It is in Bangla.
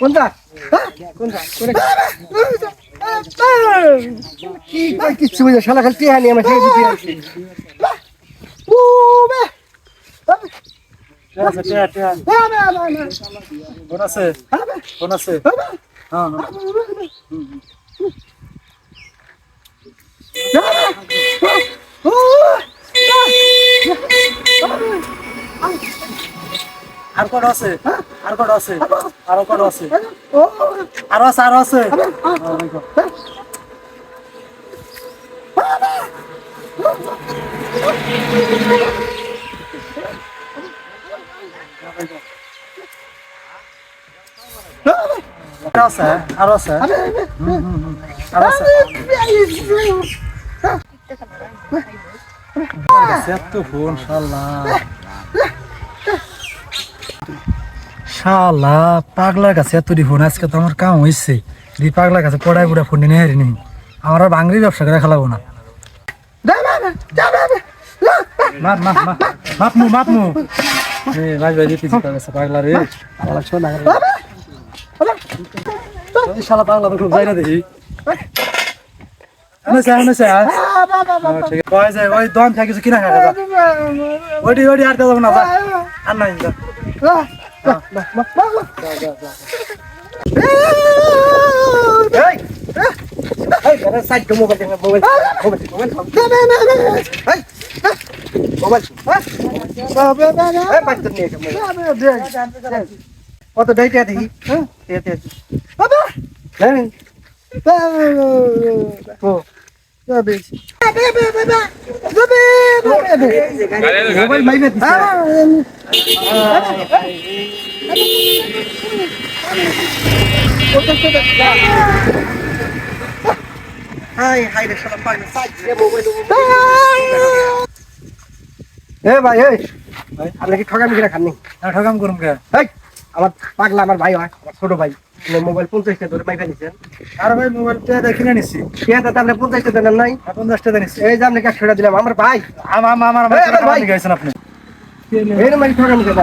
কোনটা কোনটা কি কই কিচ্ছু বুঝে শালা খালি টিয়া নিয়ে আমার সেই দিতে আসি ও বে টিয়া কোন আছে কোন আছে হ্যাঁ আর কোন আছে আর কোন আছে আর কোন আছে আর আছে আর আছে আছে আর আছে আর আছে তো ফোন শালা পাগলার কাছে এত ফোন আজকে তো আমার কাম হয়েছে পাগলার কাছে পড়াই পুরা ফোন নিয়ে হারিনি আমার আর বাঙালি ব্যবসা করে খেলাবো না মাপমু ভাই ভাই পাগলা রে শালা পাগলা তো খুব যাই না দেখি ওই দম থাকে কিছু কিনা খাওয়া ওইটি ওইটি আর যাবো না আর নাই কত ডাইটা দেখি মোবাইল মাইবে হাই হাই রে শালা পাগল সাইড রে মোবাইল এ ভাই এই আপনি কি ঠকামি কিনা খাননি না ঠকাম করুম কে এই আমার পাগলা আমার ভাই হয় আমার ছোট ভাই মোবাইল 50 টাকা ধরে মাইকা নিছেন আর ভাই মোবাইল তে কিনে নিছি পেয়াটা তো আপনি 50 টাকা দেন নাই 50 টাকা নিছি এই যে আপনি 100 টাকা দিলাম আমার ভাই আমার ভাই গেছেন আপনি এই মানে ঠকামি কেন